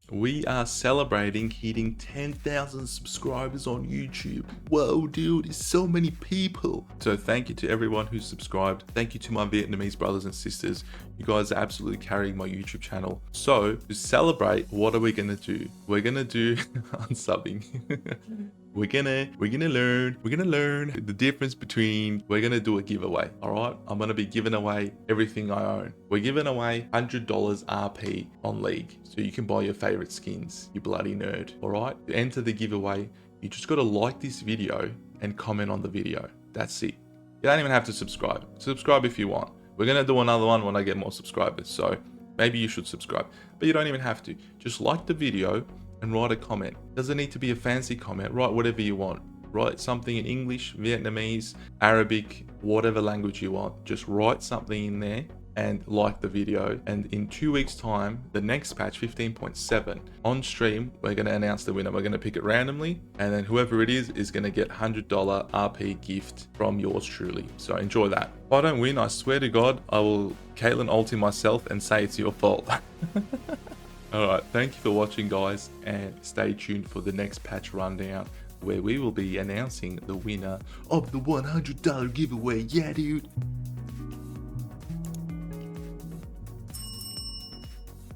We are celebrating hitting 10,000 subscribers on YouTube. Whoa, dude, it's so many people. So thank you to everyone who's subscribed. Thank you to my Vietnamese brothers and sisters. You guys are absolutely carrying my YouTube channel. So to celebrate, what are we gonna do? We're gonna do unsubbing. We're gonna learn the difference between, we're gonna do a giveaway. All right, I'm gonna be giving away everything I own. We're giving away $100 RP on League, so you can buy your favorite skins, you bloody nerd. All right, to enter the giveaway, you just gotta like this video and comment on the video. That's it. You don't even have to subscribe. Subscribe if you want. We're gonna do another one when I get more subscribers, so maybe you should subscribe, but you don't even have to. Just like the video and write a comment. Doesn't need to be a fancy comment. Write whatever you want. Write something in English, Vietnamese, Arabic, whatever language you want. Just write something in there and like the video. And in 2 weeks time, the next patch 15.7 on stream, we're going to announce the winner. We're going to pick it randomly, and then whoever it is going to get $100 RP gift from yours truly. So enjoy that. If I don't win, I swear to God, I will Caitlin ulti myself and say it's your fault. Alright, thank you for watching, guys, and stay tuned for the next patch rundown, where we will be announcing the winner of the $100 giveaway. Yeah, dude.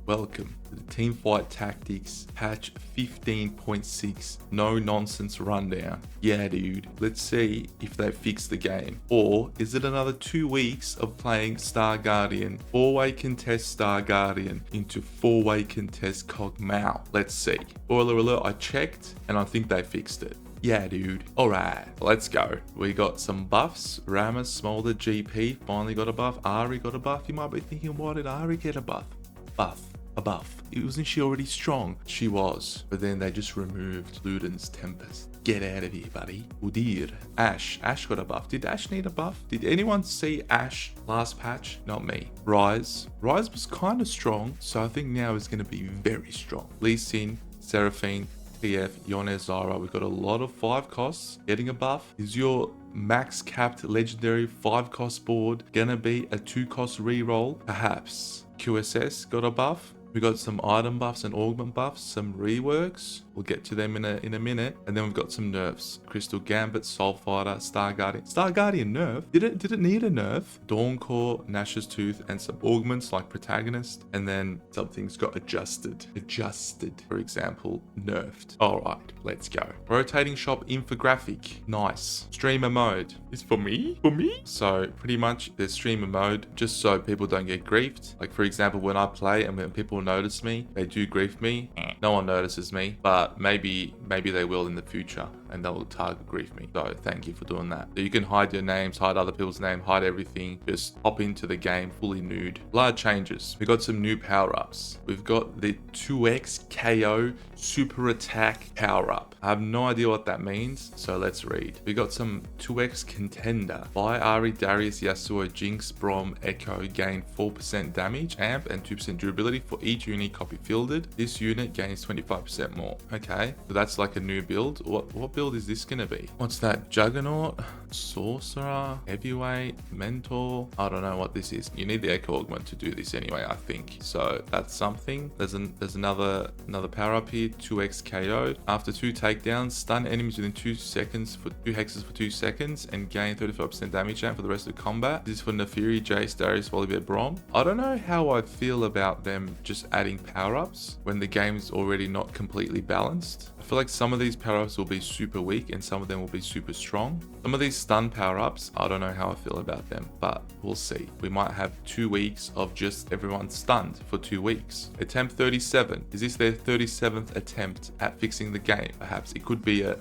Welcome to the Teamfight Tactics patch 15.6 no nonsense rundown. Yeah, dude, let's see if they fix the game, or is it another 2 weeks of playing Star Guardian, 4-way contest Star Guardian into 4-way contest Cog Mao? Let's see. Spoiler alert, I checked and I think they fixed it. Yeah, dude. Alright, let's go. We got some buffs. Rama, Smolder, GP finally got a buff. Ari got a buff. You might be thinking, why did Ari get a buff? A buff. Wasn't she already strong? She was, but then they just removed Luden's Tempest. Get out of here, buddy. Udyr. Ashe got a buff. Did Ashe need a buff? Did anyone see Ashe last patch? Not me. Rise was kind of strong, so I think now is going to be very strong. Lee Sin, Seraphine, TF, Yone, Zara. We've got a lot of 5 costs. Getting a buff. Is your max capped legendary 5 cost board gonna be a 2 cost reroll? Perhaps. QSS got a buff. We got some item buffs and augment buffs, some reworks. We'll get to them in a minute. And then we've got some nerfs. Crystal Gambit, Soul Fighter, Star Guardian. Star Guardian nerf? Did it need a nerf? Dawn Core, Nash's Tooth, and some augments like Protagonist. And then something's got adjusted. For example, nerfed. Alright, let's go. Rotating shop infographic. Nice. Streamer mode. Is for me? So pretty much there's streamer mode just so people don't get griefed. Like for example, when I play and when people notice me, they do grief me. No one notices me, but maybe they will in the future and they'll target grief me. So thank you for doing that. So you can hide your names, hide other people's name, hide everything. Just hop into the game fully nude. Large changes. We got some new power-ups. We've got the 2x KO super attack power-up. I have no idea what that means, so let's read. We got some 2x contender. Buy Ari, Darius, Yasuo, Jinx, Brom, Echo gain 4% damage, amp, and 2% durability for each unique copy fielded. This unit gains 25% more. Okay, so that's like a new build. What build is this gonna be? What's that? Juggernaut, Sorcerer, Heavyweight, Mentor. I don't know what this is. You need the Echo Augment to do this anyway, I think. So that's something. There's another power up here. 2x KO. After 2 takedowns, stun enemies within 2 seconds for 2 hexes for 2 seconds and gain 35% damage amp for the rest of the combat. This is for Nefiri, Jace, Darius, Volibear, Brom. I don't know how I feel about them just adding power-ups when the game's already not completely balanced. I feel like some of these power-ups will be super weak and some of them will be super strong. Some of these stun power-ups, I don't know how I feel about them, but we'll see. We might have 2 weeks of just everyone stunned for 2 weeks. Attempt 37. Is this their 37th attempt at fixing the game? Perhaps it could be a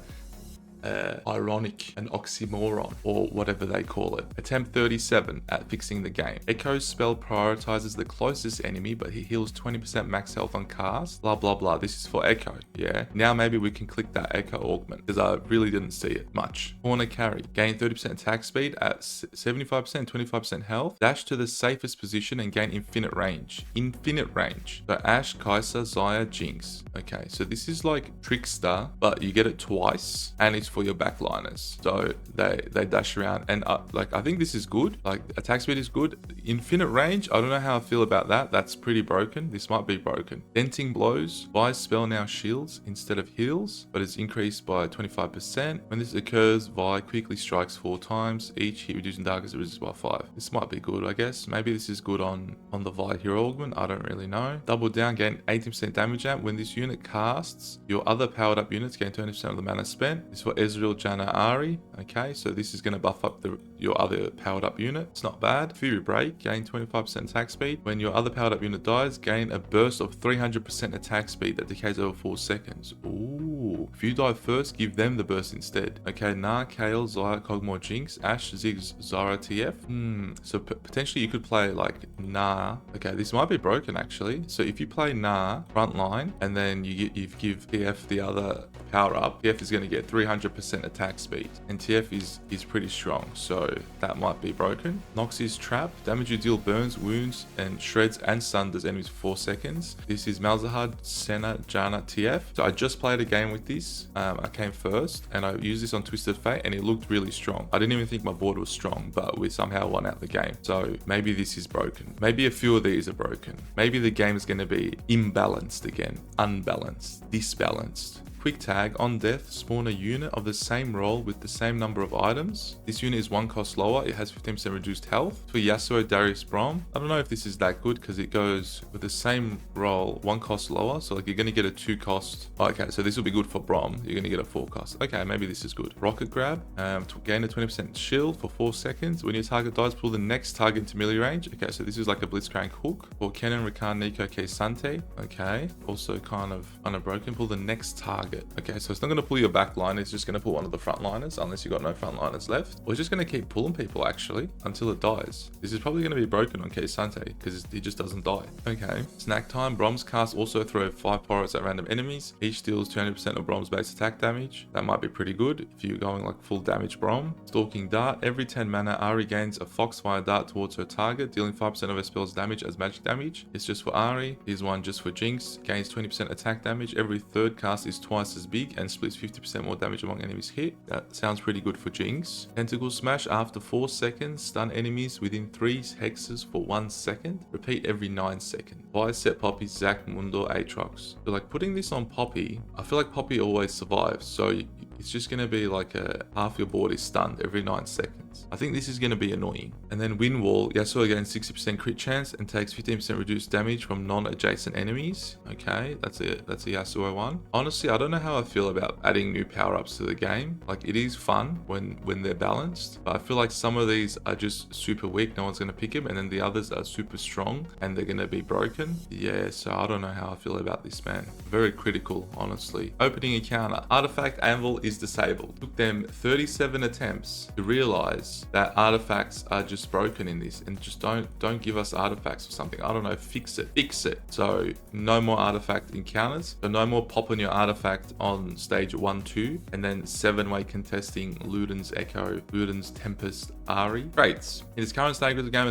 ironic, an oxymoron, or whatever they call it. Attempt 37 at fixing the game. Echo's spell prioritizes the closest enemy, but he heals 20% max health on cast. Blah, blah, blah. This is for Echo, yeah? Now maybe we can click that Echo augment, because I really didn't see it much. Corner carry. Gain 30% attack speed at 75%, 25% health. Dash to the safest position and gain infinite range. So Ashe, Kai'Sa, Xayah, Jinx. Okay, so this is like Trickster, but you get it twice, and it's for your backliners. So they dash around, and like I think this is good. Like attack speed is good. Infinite range, I don't know how I feel about that. That's pretty broken. This might be broken. Denting blows. Vi spell now shields instead of heals, but it's increased by 25%. When this occurs, Vi quickly strikes 4 times. Each hit reducing targets resist by 5. This might be good, I guess. Maybe this is good on the Vi hero augment. I don't really know. Double down, gain 18% damage amp. When this unit casts, your other powered up units gain 20% of the mana spent. This is for Ezreal, Janna, Ari. Okay, so this is going to buff up your other powered up unit. It's not bad. Fury Break, gain 25% attack speed. When your other powered up unit dies, gain a burst of 300% attack speed that decays over 4 seconds. Ooh. If you die first, give them the burst instead. Okay, Nah, Kayle, Xayah, Kog'Maw, Jinx, Ashe, Ziggs, Zara, TF. So potentially you could play like Nah. Okay, this might be broken actually. So if you play Nah frontline and then you give TF the other power up, TF is going to get 300% attack speed, and TF is pretty strong, so that might be broken. Nox's Trap, damage you deal burns, wounds, and shreds and sunders enemies for 4 seconds. This is Malzahar, Senna, Janna, TF. So I just played a game with this. I came first and I used this on Twisted Fate and it looked really strong. I didn't even think my board was strong, but we somehow won out the game. So maybe this is broken. Maybe a few of these are broken. Maybe the game is going to be imbalanced again, unbalanced, disbalanced. Quick tag, on death, spawn a unit of the same role with the same number of items. This unit is 1 cost lower. It has 15% reduced health. For Yasuo, Darius, Braum. I don't know if this is that good because it goes with the same role, 1 cost lower. So like you're going to get a 2 cost. Oh, okay, so this will be good for Braum. You're going to get a 4 cost. Okay, maybe this is good. Rocket Grab, to gain a 20% shield for 4 seconds. When your target dies, pull the next target into melee range. Okay, so this is like a Blitzcrank hook. For Kennen, Rakan, Nico, Sante. Okay, also kind of broken. Pull the next target. Okay, so it's not going to pull your back line, it's just going to pull one of the frontliners unless you've got no frontliners left. Or it's just going to keep pulling people actually until it dies. This is probably going to be broken on Sante because he just doesn't die. Okay, Snack Time, Brom's cast also throw 5 pirates at random enemies. Each deals 200% of Brom's base attack damage. That might be pretty good if you're going like full damage Brom. Stalking Dart, every 10 mana Ari gains a Foxfire Dart towards her target, dealing 5% of her spell's damage as magic damage. It's just for Ari. Here's one just for Jinx, gains 20% attack damage. Every third cast is twice as big and splits 50% more damage among enemies hit. That sounds pretty good for Jinx. Tentacle Smash, after 4 seconds, stun enemies within 3 hexes for 1 second. Repeat every 9 seconds. Vi set Poppy, Zac, Mundo, Aatrox. So like putting this on Poppy, I feel like Poppy always survives. So it's just going to be like half your board is stunned every 9 seconds. I think this is going to be annoying. And then Wind Wall, Yasuo gains 60% crit chance and takes 15% reduced damage from non-adjacent enemies. Okay, that's a Yasuo one. Honestly, I don't know how I feel about adding new power-ups to the game. Like it is fun when they're balanced, but I feel like some of these are just super weak, no one's going to pick them, and then the others are super strong and they're going to be broken. Yeah, so I don't know how I feel about this, man. Very critical, honestly. Opening encounter, Artifact Anvil is disabled. Took them 37 attempts to realize that artifacts are just broken in this, and just don't give us artifacts or something. I don't know, fix it. So no more artifact encounters, so no more popping your artifact on stage 1, 2, and then 7-way contesting Luden's Echo, Luden's Tempest, Ari. Great. In its current stage of the game,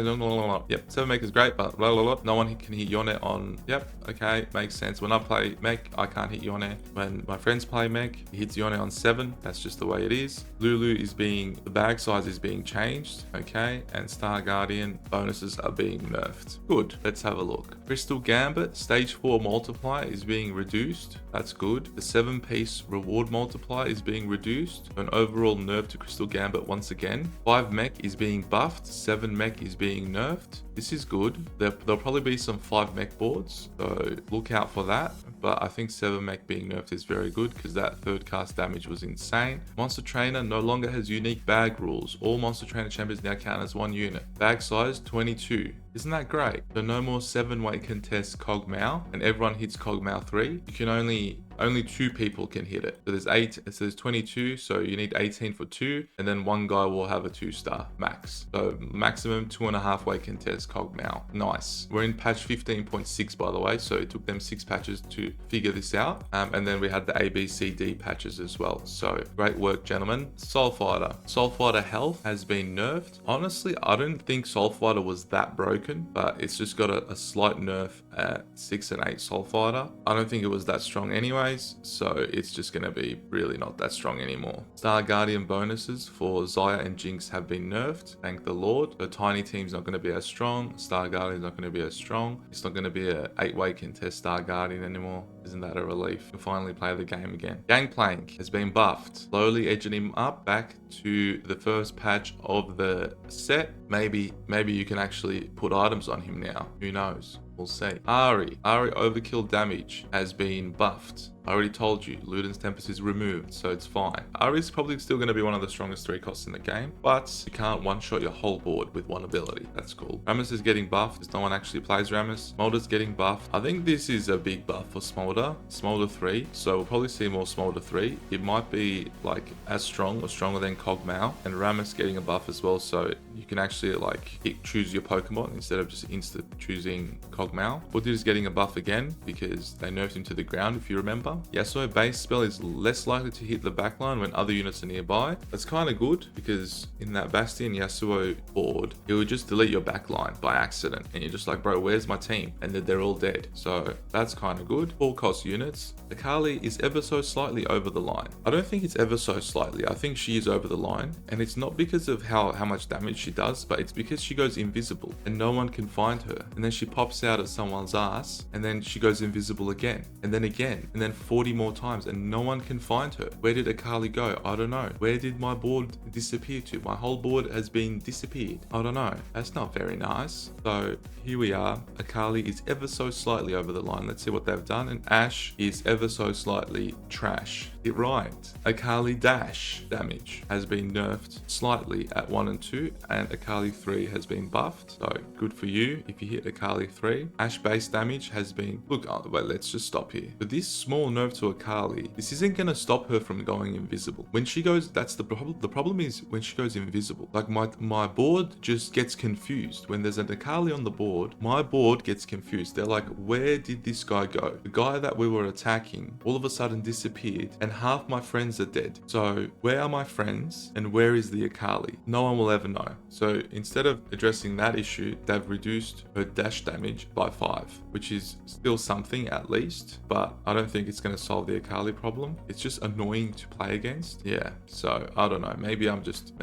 yep, 7 mech is great, but no one can hit Yone on, yep, okay, makes sense. When I play mech, I can't hit Yone. When my friends play mech, he hits Yone on 7, that's just the way it is. Lulu is the bag size is being changed, okay, and Star Guardian bonuses are being nerfed. Good, let's have a look. Crystal Gambit, stage 4 multiplier is being reduced, that's good. The 7-piece reward multiplier is being reduced. An overall nerf to Crystal Gambit once again. 5 mech is being buffed, 7 mech is being nerfed. This is good. There'll probably be some 5 mech boards, so look out for that. But I think 7 mech being nerfed is very good because that third cast damage was insane. Monster Trainer no longer has unique bag rules. All Monster Trainer champions now count as 1 unit. Bag size 22. Isn't that great? So no more 7-way contest Kog'Maw, and everyone hits Kog'Maw 3. You can only 2 people can hit it. So there's 22, so you need 18 for 2, and then 1 guy will have a 2-star max. So maximum 2.5-way contest Kog'Maw. Nice. We're in patch 15.6 by the way, so it took them 6 patches to figure this out. And then we had the A, B, C, D patches as well. So great work, gentlemen. Soulfighter. Soulfighter health has been nerfed. Honestly, I don't think Soulfighter was that broken, but it's just got a slight nerf at 6 and 8 Soul Fighter. I don't think it was that strong anyways, so it's just going to be really not that strong anymore. Star Guardian bonuses for Xayah and Jinx have been nerfed, thank the Lord. The tiny team's not going to be as strong. Star Guardian's not going to be as strong. It's not going to be a 8-way contest Star Guardian anymore. Isn't that a relief? You can finally play the game again. Gangplank has been buffed, slowly edging him up back to the first patch of the set. Maybe you can actually put items on him now. Who knows? We'll see. Ari overkill damage has been buffed. I already told you, Luden's Tempest is removed, so it's fine. Ari's probably still going to be one of the strongest 3 costs in the game, but you can't one-shot your whole board with one ability. That's cool. Rammus is getting buffed, because no one actually plays Rammus. Smolder's getting buffed. I think this is a big buff for Smolder. Smolder 3, so we'll probably see more Smolder 3. It might be like as strong or stronger than Kog'Maw, and Rammus getting a buff as well, so you can actually like choose your Pokemon instead of just instant choosing Kog'Maw. Woodid is getting a buff again, because they nerfed him to the ground, if you remember. Yasuo base spell is less likely to hit the backline when other units are nearby. That's kind of good, because in that Bastion Yasuo board, it would just delete your backline by accident, and you're just like, bro, where's my team? And then they're all dead. So that's kind of good. 4 cost units. Akali is ever so slightly over the line. I don't think it's ever so slightly. I think she is over the line, and it's not because of how much damage she does, but it's because she goes invisible and no one can find her, and then she pops out at someone's ass, and then she goes invisible again, and then 40 more times, and no one can find her. Where did Akali go? I don't know. Where did my board disappear to? My whole board has been disappeared. I don't know. That's not very nice. So here we are. Akali is ever so slightly over the line. Let's see what they've done. And Ashe is ever so slightly trash. It right. Akali dash damage has been nerfed slightly at 1 and 2, and Akali 3 has been buffed. So good for you if you hit Akali 3. Ashe base damage has been... Look, wait, let's just stop here. But this small nerf to Akali, this isn't going to stop her from going invisible. When she goes, that's the problem. The problem is when she goes invisible. Like my board just gets confused. When there's an Akali on the board, my board gets confused. They're like, where did this guy go? The guy that we were attacking all of a sudden disappeared, and half my friends are dead. So where are my friends and where is the Akali? No one will ever know. So instead of addressing that issue, they've reduced her dash damage by 5, which is still something at least, but I don't think it's going to solve the Akali problem. It's just annoying to play against. Yeah, so I don't know. Maybe I'm just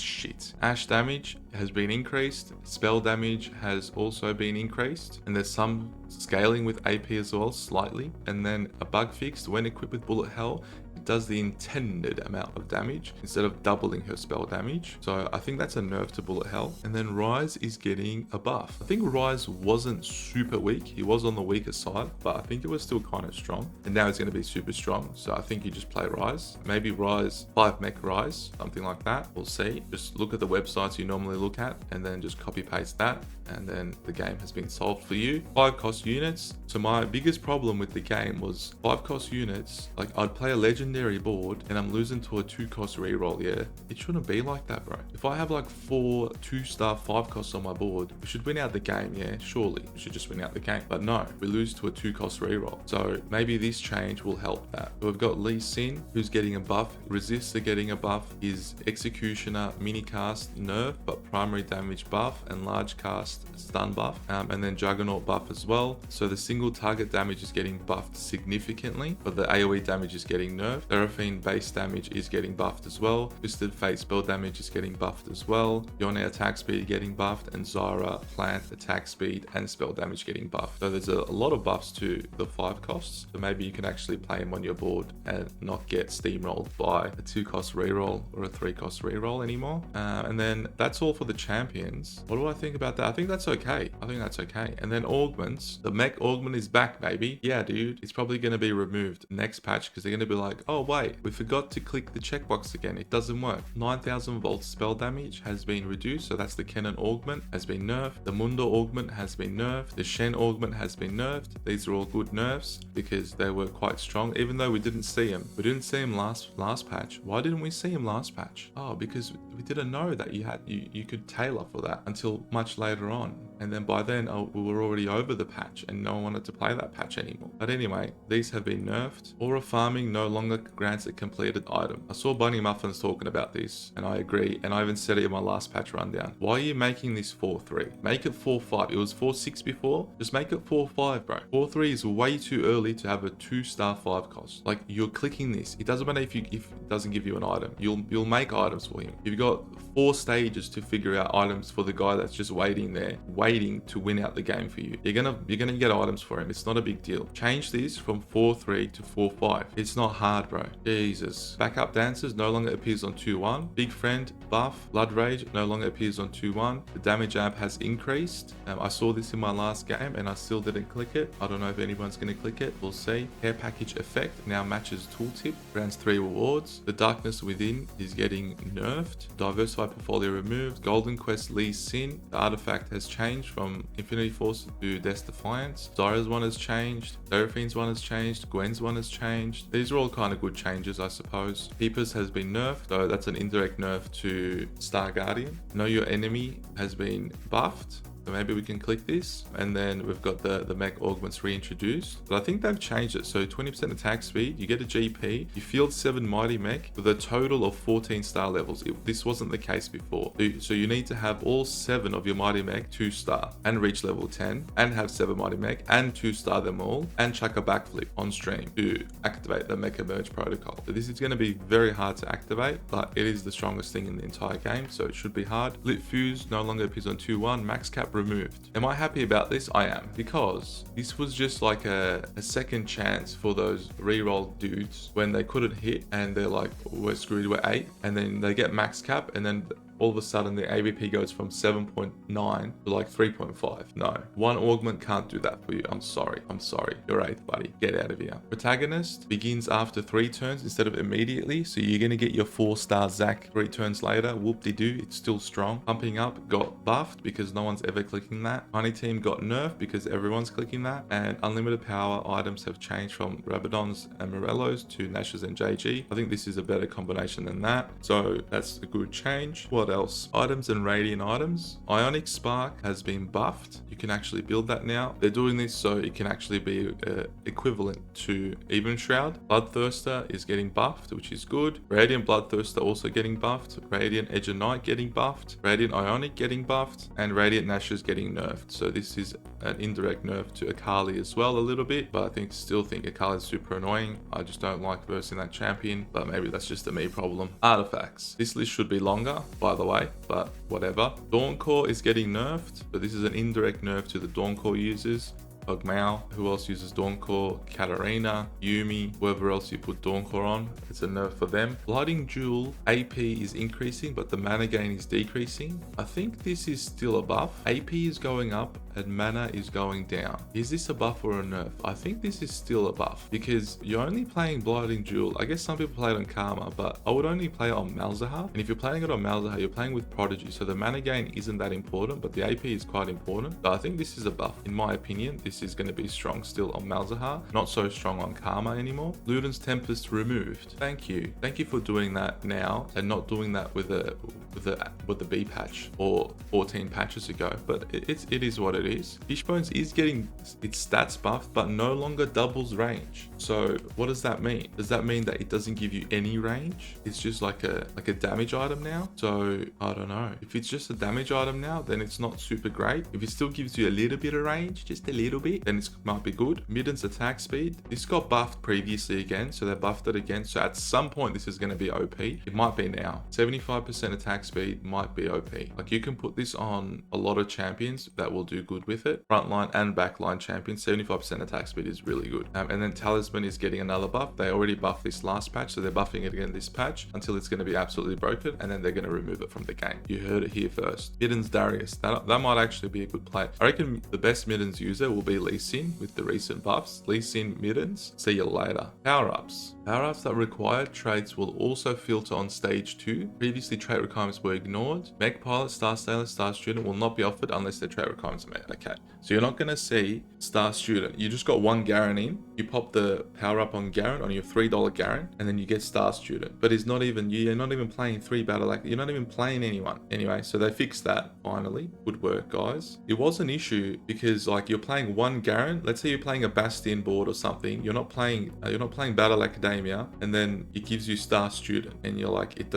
shit. Ashe damage has been increased. Spell damage has also been increased, and there's some scaling with AP as well, slightly. And then a bug fixed: when equipped with Bullet Hell, it does the intended amount of damage instead of doubling her spell damage. So I think that's a nerf to Bullet Hell. And then Rise is getting a buff. I think Rise wasn't super weak. He was on the weaker side, but I think it was still kind of strong. And now it's going to be super strong. So I think you just play Rise. Maybe Rise, 5 mech Rise, something like that. We'll see. Just look at the websites you normally look at and then just copy paste that. And then the game has been solved for you. 5 cost units. So my biggest problem with the game was 5 cost units. Like, I'd play a legendary board and I'm losing to a 2 cost reroll. Yeah, it shouldn't be like that, bro. If I have like 4 2-star 5 costs on my board, we should win out the game. Yeah, surely we should just win out the game. But no, we lose to a 2 cost reroll. So maybe this change will help that. We've got Lee Sin, who's getting a buff. Resists are getting a buff. His Executioner mini cast nerf, but primary damage buff, and large cast stun buff, and then Juggernaut buff as well. So the single target damage is getting buffed significantly, but the AoE damage is getting nerfed. Seraphine base damage is getting buffed as well. Twisted Fate spell damage is getting buffed as well. Yone attack speed getting buffed, and Zyra plant attack speed and spell damage getting buffed. So there's a lot of buffs to the 5 costs. So maybe you can actually play him on your board and not get steamrolled by a 2 cost reroll or a 3 cost reroll anymore. And then that's all for the champions. What do I think about that? I think that's okay. I think that's okay. And then augments. The mech augment is back, baby. Yeah, dude. It's probably going to be removed next patch, because they're going to be like, oh wait, we forgot to click the checkbox again. It doesn't work. 9,000 volts spell damage has been reduced. So that's the Kennen augment has been nerfed. The Mundo augment has been nerfed. The Shen augment has been nerfed. These are all good nerfs because they were quite strong, even though we didn't see him. We didn't see him last patch. Why didn't we see him last patch? Oh, because we didn't know that you could tailor for that until much later on. And then by then, we were already over the patch and no one wanted to play that patch anymore. But anyway, these have been nerfed. Aura farming no longer grants a completed item. I saw Bunny Muffins talking about this and I agree. And I even said it in my last patch rundown. Why are you making this 4-3? Make it 4-5. It was 4-6 before. Just make it 4-5, bro. 4-3 is way too early to have a 2-star 5 cost. Like, you're clicking this. It doesn't matter if it doesn't give you an item. You'll make items for him. You've got 4 stages to figure out items for the guy that's just waiting there, waiting to win out the game for you. You're gonna get items for him. It's not a big deal. Change this from 4-3 to 4-5. It's not hard, bro. Jesus. Backup dancers no longer appears on 2-1. Big friend buff. Blood rage no longer appears on 2-1. The damage amp has increased. I saw this in my last game and I still didn't click it. I don't know if anyone's gonna click it. We'll see. Care package effect now matches tooltip. Grants 3 rewards. The darkness within is getting nerfed. Diversified portfolio removed. Golden Quest Lee's Sin. The artifact has changed from Infinity Force to Death's Defiance. Zyra's one has changed. Seraphine's one has changed. Gwen's one has changed. These are all kind of good changes, I suppose. Peepers has been nerfed, so that's an indirect nerf to Star Guardian. Know Your Enemy has been buffed. So maybe we can click this, and then we've got the mech augments reintroduced. But I think they've changed it. So 20% attack speed, you get a GP, you field 7 mighty mech with a total of 14 star levels. This wasn't the case before. So you need to have all 7 of your mighty mech 2-star and reach level 10 and have 7 mighty mech and 2-star them all and chuck a backflip on stream to activate the mecha merge protocol. So this is going to be very hard to activate, but it is the strongest thing in the entire game, so it should be hard. Lit Fuse no longer appears on 2-1. Max cap removed. Am I happy about this? I am, because this was just like a second chance for those reroll dudes when they couldn't hit and they're like, we're screwed, we're 8, and then they get max cap, and then all of a sudden the AVP goes from 7.9 to like 3.5. No, one augment can't do that for you. I'm sorry. You're 8th, buddy. Get out of here. Protagonist begins after 3 turns instead of immediately. So you're going to get your 4-star Zac 3 turns later. Whoop-de-doo. It's still strong. Pumping Up got buffed because no one's ever clicking that. Tiny Team got nerfed because everyone's clicking that. And unlimited power items have changed from Rabadons and Morellos to Nashes and JG. I think this is a better combination than that. So that's a good change. What else? Items and Radiant items. Ionic Spark has been buffed. You can actually build that now. They're doing this so it can actually be equivalent to Even Shroud. Bloodthirster is getting buffed, which is good. Radiant Bloodthirster also getting buffed. Radiant Edge of Night getting buffed. Radiant Ionic getting buffed. And Radiant Nashes getting nerfed. So this is an indirect nerf to Akali as well a little bit, but I still think Akali is super annoying. I just don't like versing that champion, but maybe that's just a me problem. Artifacts. This list should be longer, by the way, but whatever. Dawn Core is getting nerfed, but this is an indirect nerf to the Dawn Core users. Pugmao, who else uses Dawn Core? Katarina, Yumi, whoever else you put Dawn Core on, it's a nerf for them. Lighting Jewel, AP is increasing, but the mana gain is decreasing. I think this is still a buff. AP is going up and mana is going down. Is this a buff or a nerf? I think this is still a buff because you're only playing Blighting Jewel. I guess some people play it on Karma, but I would only play it on Malzahar. And if you're playing it on Malzahar, you're playing with Prodigy, so the mana gain isn't that important, but the AP is quite important. So I think this is a buff. In my opinion, this is going to be strong still on Malzahar, not so strong on Karma anymore. Luden's Tempest removed. Thank you for doing that now and not doing that with the B patch or 14 patches ago, but it is what it is. Fishbones is getting its stats buffed, but no longer doubles range. So what does that mean? Does that mean that it doesn't give you any range? It's just like a damage item now? So I don't know. If it's just a damage item now, then it's not super great. If it still gives you a little bit of range, just a little bit, then it might be good. Midden's attack speed. This got buffed previously again, so they buffed it again. So at some point, this is going to be OP. It might be now. 75% attack speed might be OP. Like you can put this on a lot of champions that will do good with it. Frontline and backline champions, 75% attack speed is really good. And then Talisman is getting another buff. They already buffed this last patch, so they're buffing it again this patch until it's going to be absolutely broken, and then they're going to remove it from the game. You heard it here first. Middens Darius. That might actually be a good play. I reckon the best Middens user will be Lee Sin with the recent buffs. Lee Sin Middens. See you later. Power-ups. Power-ups that require traits will also filter on stage 2. Previously, trait requirements were ignored. Mech Pilot, Star Sailor, Star Student will not be offered unless their trait requirements are met. Okay. So you're not going to see Star Student. You just got one Garen in. You pop the power up on Garen, on your $3 Garen, and then you get Star Student. But you're not even playing 3 battle, like you're not even playing anyone. Anyway, so they fixed that finally. Good work, guys. It was an issue because like you're playing one Garen. Let's say you're playing a Bastion board or something. You're not playing Battle Academia, and then it gives you Star Student, and you're like, it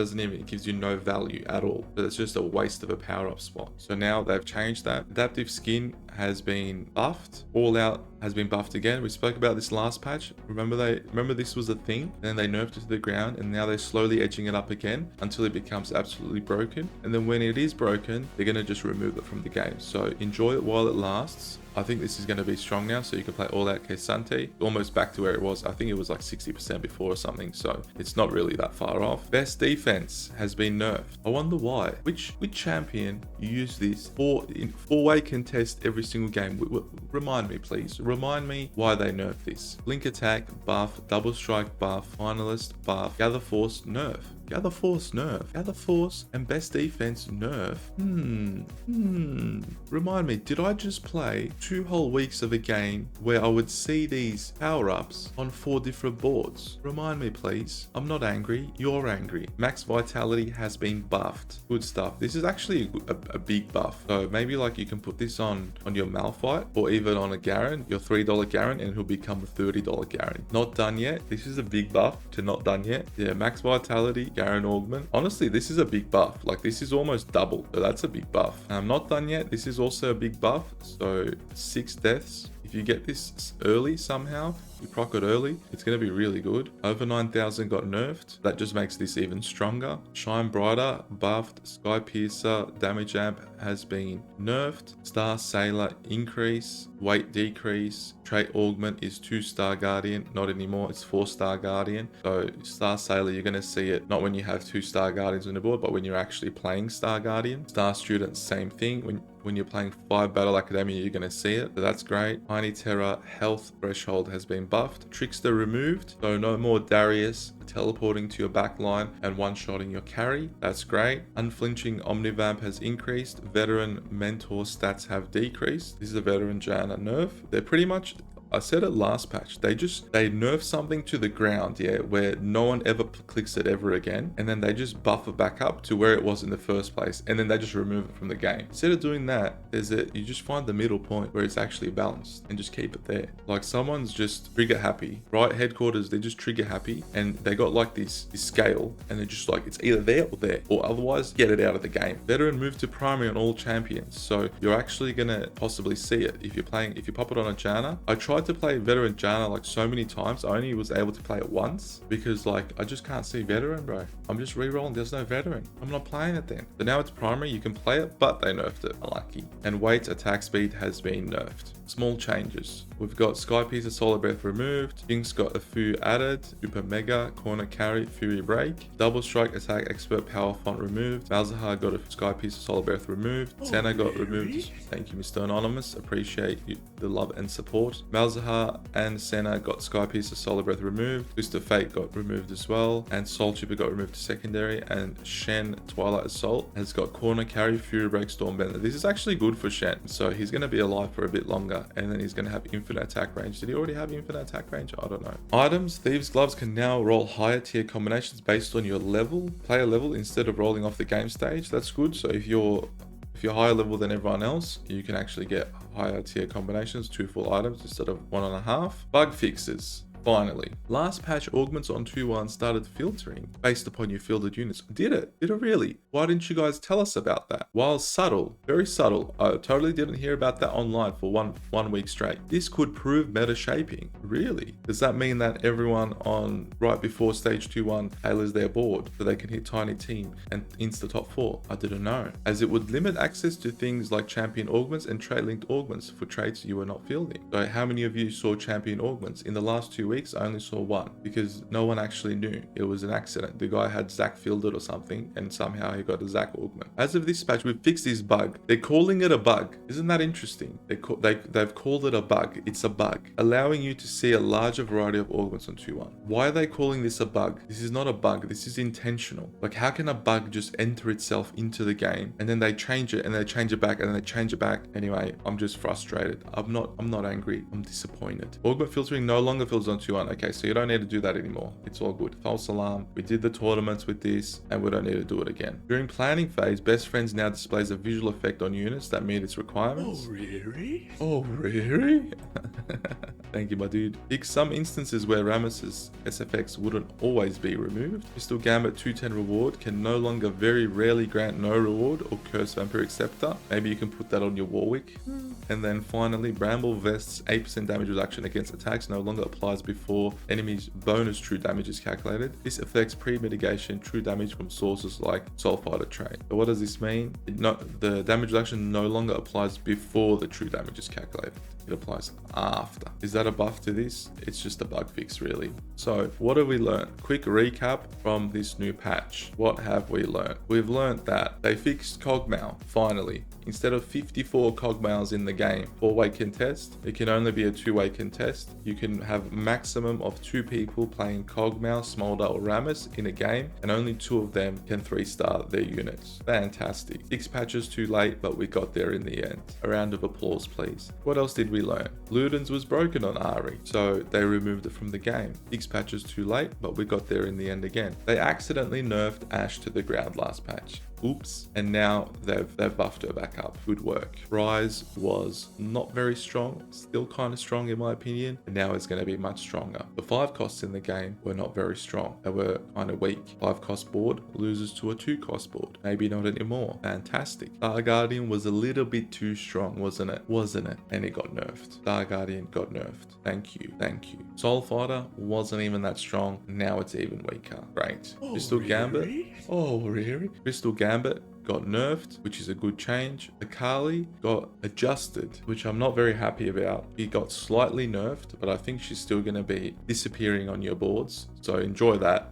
gives you no value at all. But it's just a waste of a power up spot. So now they've changed that. Adaptive skin has been buffed. All Out has been buffed again. We spoke about this last patch. Remember this was a thing, and then they nerfed it to the ground, and now they're slowly edging it up again until it becomes absolutely broken. And then when it is broken, they're gonna just remove it from the game. So enjoy it while it lasts. I think this is going to be strong now, so you can play All Out Kesante, almost back to where it was. I think it was like 60% before or something, so it's not really that far off. Best defense has been nerfed. I wonder why. Which champion use this in 4-way contest every single game? Remind me, please. Remind me why they nerfed this. Blink attack buff, double strike buff, finalist buff, gather force nerf. Gather Force nerf. Gather Force and Best Defense nerf. Remind me, did I just play 2 whole weeks of a game where I would see these power-ups on 4 different boards? Remind me, please. I'm not angry. You're angry. Max Vitality has been buffed. Good stuff. This is actually a big buff. So maybe like you can put this on your Malphite or even on a Garen, your $3 Garen, and he'll become a $30 Garen. Not done yet. This is a big buff to not done yet. Yeah, Max Vitality, Garen Augment. Honestly, this is a big buff. Like this is almost double. So that's a big buff. Not done yet. This is also a big buff. So 6 deaths. If you get this early somehow, you proc it early, it's going to be really good. Over 9,000 got nerfed. That just makes this even stronger. Shine Brighter, buffed. Sky Piercer, damage amp has been nerfed. Star Sailor increase, weight decrease. Trait augment is 2-star Guardian, not anymore, it's 4-star Guardian. So Star Sailor, you're going to see it not when you have 2-star Guardians on the board, but when you're actually playing Star Guardian. Star Student, same thing. When you're playing 5 Battle Academia, you're going to see it. So that's great. Tiny Terror health threshold has been buffed. Trickster removed. So no more Darius teleporting to your backline and one-shotting your carry. That's great. Unflinching Omnivamp has increased. Veteran Mentor stats have decreased. This is a Veteran Janna nerf. They're pretty much... I said it last patch, they nerf something to the ground, yeah, where no one ever clicks it ever again, and then they just buff it back up to where it was in the first place, and then they just remove it from the game. Instead of doing that, you just find the middle point where it's actually balanced and just keep it there. Like someone's just trigger happy, right? Headquarters, they're just trigger happy, and they got like this scale, and they're just like, it's either there or there, or otherwise get it out of the game. Veteran move to primary on all champions, so you're actually gonna possibly see it if you pop it on a Janna. I tried to play Veteran Janna like so many times. I only was able to play it once because like I just can't see Veteran, bro. I'm just re-rolling. There's no Veteran. I'm not playing it then. But now it's primary. You can play it, but they nerfed it. Unlucky. And weight attack speed has been nerfed. Small changes. We've got Sky Piece of Solar Breath removed. Jinx got a Fu added. Super Mega, Corner Carry, Fury Break. Double Strike Attack Expert Power Font removed. Malzahar got a Sky Piece of Solar Breath removed. Senna got removed. Thank you, Mr. Anonymous. Appreciate the love and support. Malzahar and Senna got Sky Piece of Solar Breath removed. Twist of Fate got removed as well. And Soul Chipper got removed to secondary. And Shen Twilight Assault has got Corner Carry, Fury Break, Stormbender. This is actually good for Shen. So he's going to be alive for a bit longer. And then he's going to have infinite attack range. Did he already have infinite attack range? I don't know. Items. Thieves Gloves can now roll higher tier combinations based on your level, player level, instead of rolling off the game stage. That's good. So if you're higher level than everyone else, you can actually get higher tier combinations, 2 full items instead of 1.5. Bug fixes. Finally, last patch augments on 2.1 started filtering based upon your fielded units. Did it? Did it really? Why didn't you guys tell us about that? While subtle, very subtle, I totally didn't hear about that online for one week straight. This could prove meta shaping. Really? Does that mean that everyone on right before stage 2.1 tailors their board so they can hit tiny team and insta top 4? I didn't know. As it would limit access to things like champion augments and trait linked augments for traits you were not fielding. So how many of you saw champion augments in the last 2 weeks? weeks, I only saw one because no one actually knew. It was an accident. The guy had Zach fielded or something, and somehow he got a Zach augment. As of this patch, we've fixed this bug. They're calling it a bug. Isn't that interesting? They've called it a bug. It's a bug, allowing you to see a larger variety of augments on 2-1. Why are they calling this a bug? This is not a bug. This is intentional. Like, how can a bug just enter itself into the game and then they change it and they change it back and then they change it back? Anyway, I'm just frustrated. I'm not angry. I'm disappointed. Augment filtering no longer fills on 2-1. Okay, so you don't need to do that anymore. It's all good. False alarm. We did the tournaments with this and we don't need to do it again. During planning phase, best friends now displays a visual effect on units that meet its requirements. Oh, really? Oh, really? Thank you, my dude. Pick some instances where Rammus's SFX wouldn't always be removed. Pistol Gambit 210 reward can no longer very rarely grant no reward or curse Vampiric Scepter. Maybe you can put that on your Warwick. And then finally, Bramble Vest's 8% damage reduction against attacks no longer applies before enemies' bonus true damage is calculated. This affects pre-mitigation true damage from sources like Soul Fighter Trade. So what does this mean? The damage reduction no longer applies before the true damage is calculated. It applies after. Is that a buff to this? It's just a bug fix, really. So what have we learned? Quick recap from this new patch. What have we learned? We've learned that they fixed Cogmail, finally. Instead of 54 Cogmails in the game, 4-way contest, it can only be a 2-way contest. You can have maximum of 2 people playing Cogmail, Smolder or Rammus in a game, and only 2 of them can 3-star their units. Fantastic. 6 patches too late, but we got there in the end. A round of applause, please. What else did we learn? Ludens was broken on Ari, so they removed it from the game. 6 patches too late, but we got there in the end again. They accidentally nerfed Ashe to the ground last patch. Oops. And now they've buffed her back up. Good work. Rise was not very strong, still kind of strong in my opinion, and now it's going to be much stronger. The 5 costs in the game were not very strong. They were kind of weak. 5 cost board loses to a 2 cost board. Maybe not anymore. Fantastic. Star Guardian was a little bit too strong, wasn't it? And it got nerfed. Star Guardian got nerfed. Thank you. Soul Fighter wasn't even that strong. Now it's even weaker. Great. Oh, Crystal really? Gambit. Oh, really? Crystal Gambit got nerfed, which is a good change. Akali got adjusted, which I'm not very happy about. He got slightly nerfed, but I think she's still going to be disappearing on your boards. So enjoy that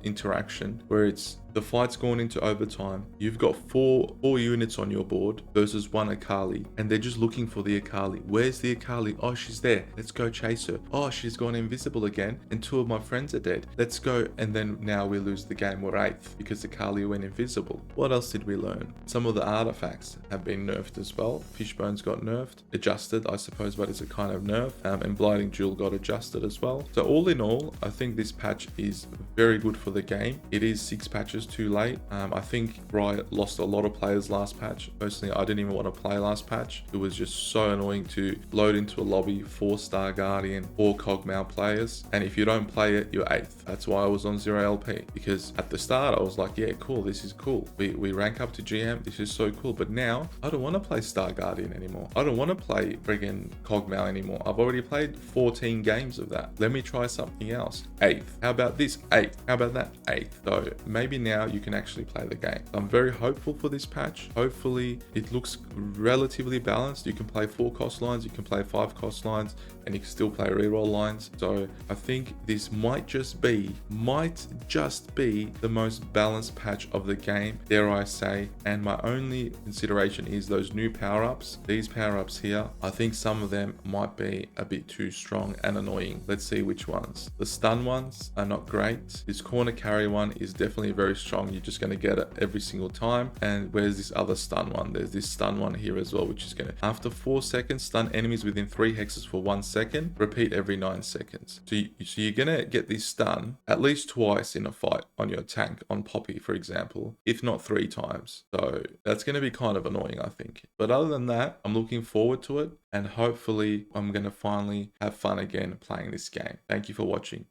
interaction where it's the fight's gone into overtime. You've got four units on your board versus 1 Akali, and they're just looking for the Akali. Where's the Akali? Oh, she's there. Let's go chase her. Oh, she's gone invisible again, and 2 of my friends are dead. Let's go. And then now we lose the game. We're 8th because Akali went invisible. What else did we learn? Some of the artifacts have been nerfed as well. Fishbones got nerfed, adjusted, I suppose, but it's a kind of nerf. And Blinding Jewel got adjusted as well. So all in all, I think this patch is very good for the game. It is 6 patches too late. I think Riot lost a lot of players last patch. Personally, I didn't even want to play last patch. It was just so annoying to load into a lobby 4 Star Guardian, 4 Cogmail players, and if you don't play it, you're 8th. That's why I was on 0 LP, because at the start I was like, yeah, cool, this is cool. We rank up to GM, this is so cool. But now I don't want to play Star Guardian anymore. I don't want to play friggin' Cogmail anymore. I've already played 14 games of that. Let me try something else. 8th. How about this? 8th. How about that? 8th. So maybe now you can actually play the game. I'm very hopeful for this patch. Hopefully it looks relatively balanced. You can play 4 cost lines, you can play 5 cost lines, and you can still play reroll lines. So I think this might just be the most balanced patch of the game, dare I say. And my only consideration is those new power-ups. These power-ups here, I think some of them might be a bit too strong and annoying. Let's see which ones. The stun ones are not great. This corner carry one is definitely very strong. You're just going to get it every single time. And where's this other stun one? There's this stun one here as well, which is going to, after 4 seconds, stun enemies within 3 hexes for 1 second. Repeat every 9 seconds. So you're going to get this stun at least twice in a fight on your tank, on Poppy, for example, if not 3 times. So that's going to be kind of annoying, I think. But other than that, I'm looking forward to it. And hopefully I'm going to finally have fun again playing this game. Thank you for watching.